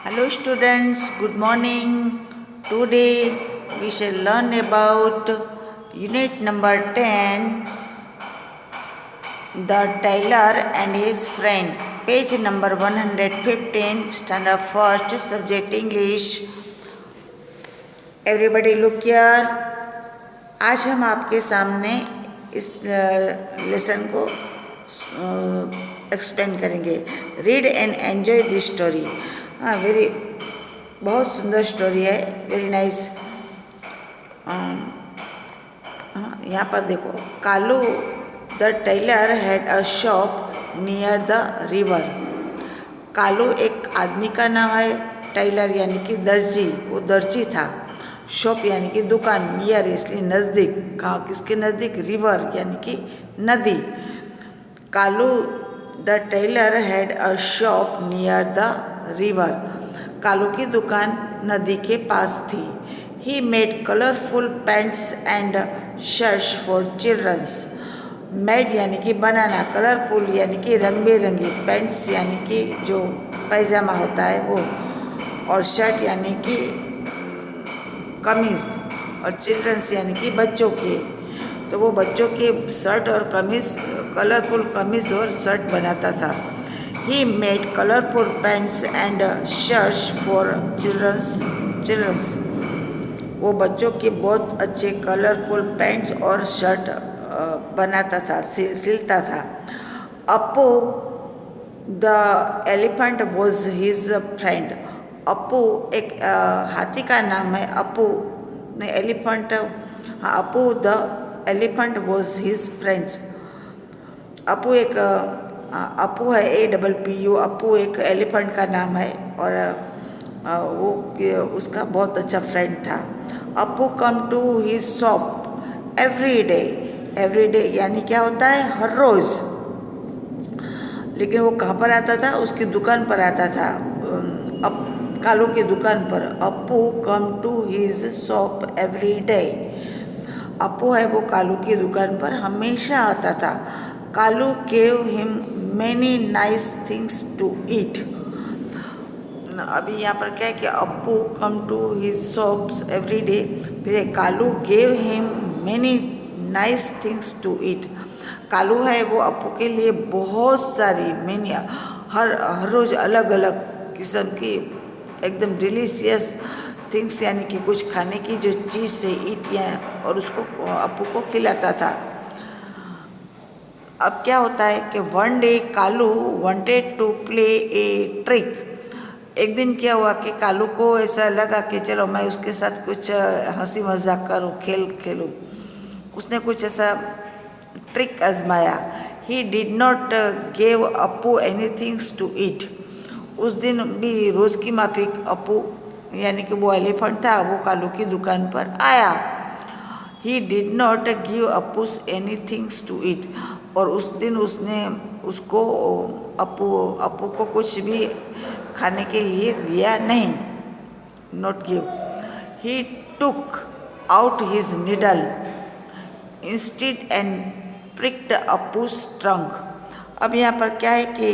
Hello students, good morning. Today we shall learn about unit number 10, The Tailor and His Friend, page number 115, standard first, subject English. Everybody look here. आज हम आपके सामने इस lesson को explain करेंगे. Read and enjoy this story. हाँ, बहुत सुंदर स्टोरी है, वेरी नाइस. यहाँ पर देखो, Kalu the tailor had a shop near the river. Kalu एक आदमी का नाम है, टेलर यानी कि दर्जी, वो दर्जी था. शॉप यानी कि दुकान, नियर इसलिए नज़दीक. कहाँ, किसके नज़दीक? रिवर यानी कि नदी. Kalu the tailor had a shop near the river. Kalu की दुकान नदी के पास थी. He made colourful pants and shirts for childrens. Made यानी कि बनाना, कलरफुल यानी कि रंग बेरंगी, पैंट्स यानी कि जो पैजामा होता है वो, और शर्ट यानी कि कमीज़, और चिल्ड्रंस यानी कि बच्चों के. तो वो बच्चों के शर्ट और कमीज़, कलरफुल कमीज़ और शर्ट बनाता था. He made colorful pants and shirts for children's. वो बच्चों के बहुत अच्छे कलरफुल पैंट्स और शर्ट बनाता था, सिलता था. Apu the elephant was his friend. Apu एक हाथी का नाम है. अपू ने एलिफेंट, हाँ, Apu the elephant was his friends. Apu एक अपू है, APPU. अपू एक एलिफेंट का नाम है और वो उसका बहुत अच्छा फ्रेंड था. Apu come to his shop every day. Every day यानी क्या होता है? हर रोज़. लेकिन वो कहाँ पर आता था? उसकी दुकान पर आता था, कालू की दुकान पर. Apu come to his shop every day. Apu है वो कालू की दुकान पर हमेशा आता था. Kalu gave him many nice things to eat. अभी यहाँ पर क्या है कि Apu come to his shops every day. फिर Kalu gave him many nice things to eat. Kalu है वो अपू के लिए बहुत सारी मैनी, हर रोज़ अलग अलग किस्म की एकदम डिलीशियस थिंग्स यानी कि कुछ खाने की जो चीज़ से ईट या, और उसको अपू को खिलाता था. अब क्या होता है कि one day Kalu wanted to play a trick. एक दिन क्या हुआ कि कालू को ऐसा लगा कि चलो मैं उसके साथ कुछ हंसी मजाक करूँ, खेलूँ. उसने कुछ ऐसा ट्रिक आजमाया. He did not give Apu anythings to eat. उस दिन भी रोज़ की माफिक अपू यानी कि वो एलिफेंट था, वो कालू की दुकान पर आया. He did not give Apu's anythings to eat. और उस दिन उसने उसको अपू को कुछ भी खाने के लिए दिया नहीं. Not give. He took out his needle instead and pricked Apu's trunk. अब यहाँ पर क्या है कि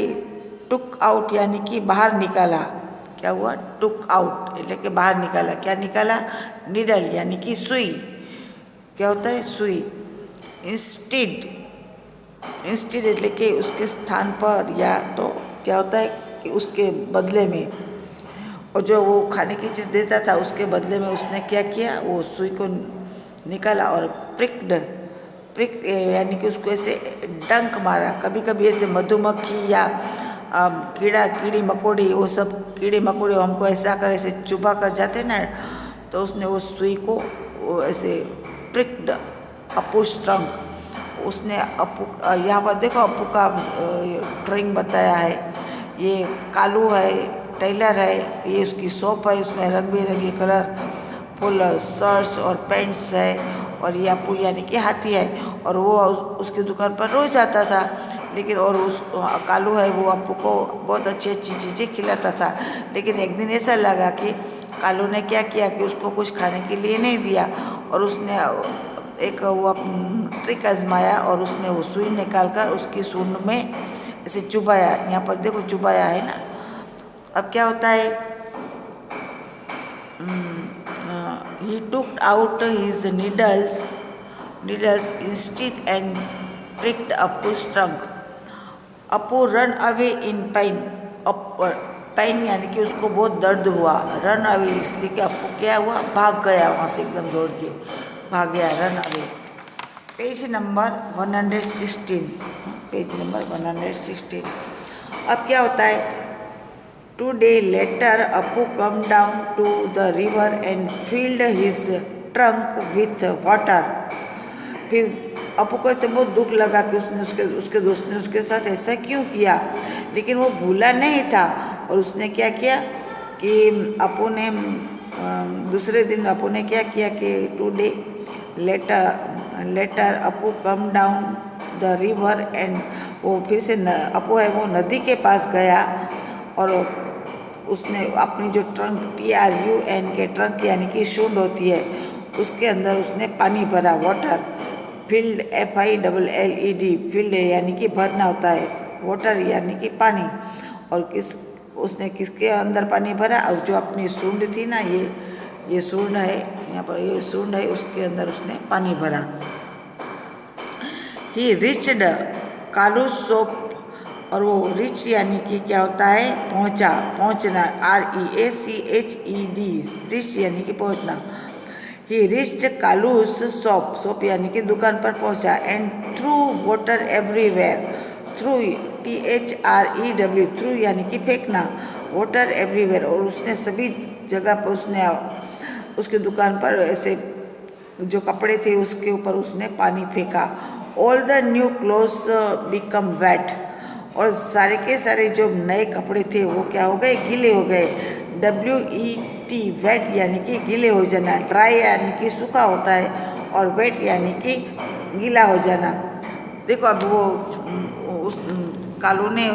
टुक आउट यानी कि बाहर निकाला. क्या हुआ? टुक आउट એટલે કે बाहर निकाला. क्या निकाला? निडल यानी कि सुई. क्या होता है? सुई. इंस्टेड એટલે કે उसके स्थान पर, या तो क्या होता है कि उसके बदले में, और जो वो खाने की चीज़ देता था उसके बदले में उसने क्या किया? वो सुई को निकाला और प्रिक यानी कि उसको ऐसे डंक मारा. कभी कभी ऐसे मधुमक्खी या कीड़ी मकोड़ी, वो सब कीड़े मकोड़े हमको ऐसा कर ऐसे चुभा कर जाते ना, तो उसने वो सुई को ऐसे प्रिक्ड अपूस ट्रंक. उसने अपू, यहाँ पर देखो अपू का ड्राइंग बताया है. ये कालू है, टेलर है, ये उसकी शॉप है, उसमें रंग बिरंगी कलर फुल शर्ट्स और पैंट्स है. और ये अपू यानी कि हाथी है, और वो उसकी दुकान पर रोज़ आता था. लेकिन और उस कालू है वो अपू को बहुत अच्छी अच्छी चीज़ें खिलाता था. लेकिन एक दिन ऐसा लगा कि कालू ने क्या किया कि उसको कुछ खाने के लिए नहीं दिया, और उसने एक वो ट्रिक आजमाया और उसने वो सुई निकाल कर उसकी सूंड में ऐसे चुभाया. यहाँ पर देखो चुभाया है ना. अब क्या होता है He took out his needles instead and pricked Appu's trunk. Appu run away in pain. Pain यानी कि उसको बहुत दर्द हुआ. रन अवे इसलिए कि अप्पू क्या हुआ, भाग गया वहाँ से, एकदम दौड़ के भाग गया, run away. Page number 116. Page number 116. अब क्या होता है, 2 days later Appu come down to the river and filled his trunk with water. फिर अप्पू को ऐसे बहुत दुख लगा कि उसके दोस्त ने उसके साथ ऐसा क्यों किया, लेकिन वो भूला नहीं था. और उसने क्या किया कि अप्पू ने दूसरे दिन अप्पू ने क्या किया कि 2 days later Appu come down the river and वो फिर से अप्पू है वो नदी के पास गया और उसने अपनी जो ट्रंक TRUN के ट्रंक यानी कि शूंड होती है उसके अंदर उसने पानी भरा. वाटर फील्ड FILLED फील्ड यानी कि भरना होता है, वाटर यानी कि पानी. और उसने किसके अंदर पानी भरा, और जो अपनी सूंड थी ना, ये सूंड है, यहाँ पर ये सूंड है, उसके अंदर उसने पानी भरा. ही रिच्ड कालू सोप. और वो रिच यानी कि क्या होता है, पहुँचना, REACHED, रिच यानी कि पहुँचना. ही रिच्ड कालूस शॉप यानी कि दुकान पर पहुंचा. And through water everywhere. Through THREW through यानी कि फेंकना, वाटर एवरीवेयर. और उसने सभी जगह पर उसने उसकी दुकान पर ऐसे जो कपड़े थे उसके ऊपर उसने पानी फेंका. All the new clothes become wait. और सारे के सारे जो नए कपड़े थे वो क्या हो गए, गीले हो गए. WET वेट यानी कि गीले हो जाना. ड्राई यानी कि सूखा होता है और वेट यानी कि गीला हो जाना. देखो अब वो उस कालू ने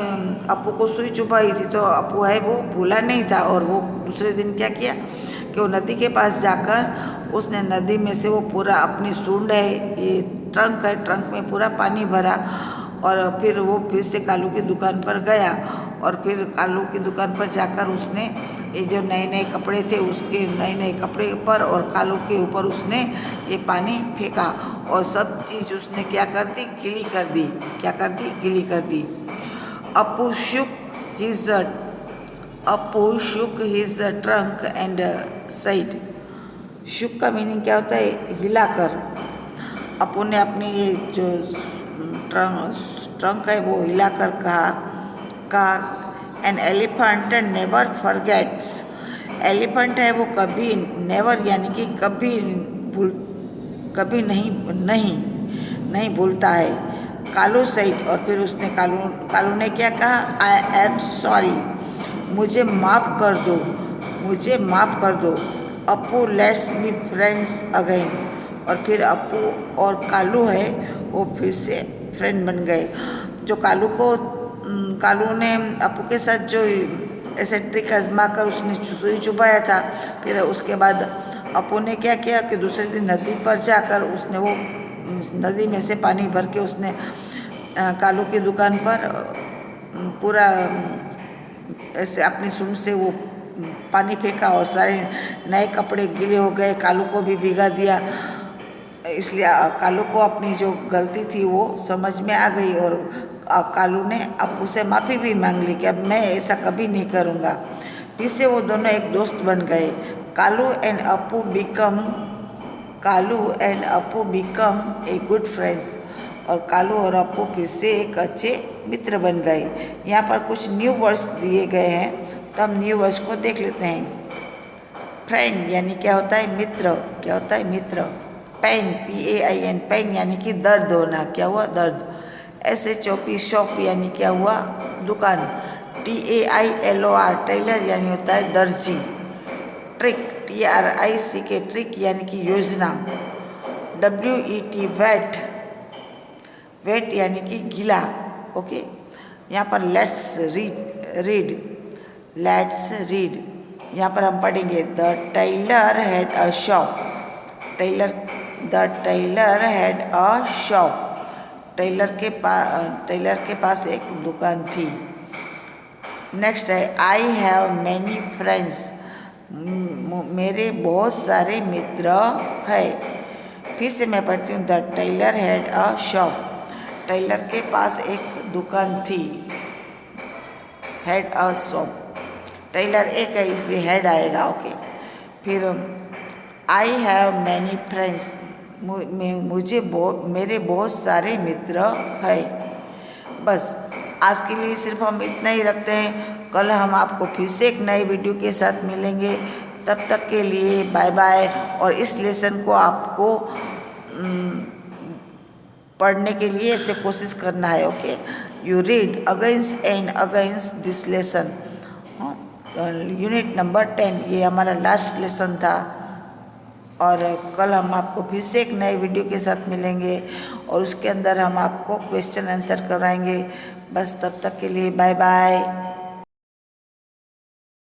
अप्पू को सुई चुभाई थी, तो अप्पू है वो भूला नहीं था. और वो दूसरे दिन क्या किया कि वो नदी के पास जाकर उसने नदी में से वो पूरा अपनी सूंड है, ये ट्रंक है, ट्रंक में पूरा पानी भरा. और फिर वो फिर से कालू की दुकान पर गया और फिर कालू की दुकान पर जाकर उसने ये जो नए नए कपड़े थे उसके नए कपड़े पर और कालू के ऊपर उसने ये पानी फेंका. और सब चीज़ उसने क्या कर दी, गीली कर दी. क्या कर दी, गीली कर दी. Appu shook his trunk and side. Shook का मीनिंग क्या होता है, हिलाकर. अप्पू ने अपनी ये जो ट्रंक है वो हिलाकर कहा an elephant never forgets. Elephant है वो कभी, नेवर यानी कि कभी नहीं भूलता है. कालू साइड. और फिर उसने कालू ने क्या कहा, आई एम सॉरी, मुझे माफ़ कर दो. Appu let's be friends again. और फिर अप्पू और कालू है वो फिर से फ्रेंड बन गए. जो कालू ने अप्पू के साथ जो ऐसे ट्रिक आजमा कर उसने सुई चुभाया था, फिर उसके बाद अप्पू ने क्या किया कि दूसरे दिन नदी पर जाकर उसने वो नदी में से पानी भर के उसने कालू की दुकान पर पूरा ऐसे अपनी सूंड से वो पानी फेंका और सारे नए कपड़े गीले हो गए. कालू को भी भिगा दिया. इसलिए कालू को अपनी जो गलती थी वो समझ में आ गई और कालू ने अप्पू से माफ़ी भी मांग ली कि अब मैं ऐसा कभी नहीं करूँगा. फिर से वो दोनों एक दोस्त बन गए. Kalu and Appu become a good friends. और कालू और अप्पू फिर से एक अच्छे मित्र बन गए. यहाँ पर कुछ न्यू वर्ड्स दिए गए हैं, तो हम न्यू वर्ड्स को देख लेते हैं. फ्रेंड यानी क्या होता है, मित्र. क्या होता है, मित्र. पेन PAIN पेन यानी कि दर्द होना. क्या हुआ, दर्द. SHOP शॉप यानी क्या हुआ, दुकान. TAILOR टेलर यानी होता है दर्जी. ट्रिक TRICK ट्रिक यानी कि योजना. WET वेट यानी कि गीला. ओके. यहाँ पर लेट्स रीड. यहाँ पर हम पढ़ेंगे the tailor had a shop. The tailor had a shop. Tailor के पास एक दुकान थी. नेक्स्ट है आई हैव मैनी फ्रेंड्स. मेरे बहुत सारे मित्र है। फिर से मैं पढ़ती हूँ। The tailor had a shop. Tailor के पास एक दुकान थी। Had a shop. टेलर एक है इसलिए हैड आएगा। ओके। फिर आई हैव मैनी फ्रेंड्स। मेरे बहुत सारे मित्र है। बस आज के लिए सिर्फ हम इतना ही रखते हैं। कल हम आपको फिर से एक नए वीडियो के साथ मिलेंगे। तब तक के लिए बाय बाय। और इस लेसन को आपको पढ़ने के लिए ऐसे कोशिश करना है। Okay. You read against and against this lesson. Unit number 10 ये हमारा लास्ट लेसन था। और कल हम आपको फिर से एक नए वीडियो के साथ मिलेंगे और उसके अंदर हम आपको क्वेश्चन आंसर कराएंगे। बस तब तक के लिए बाय बाय।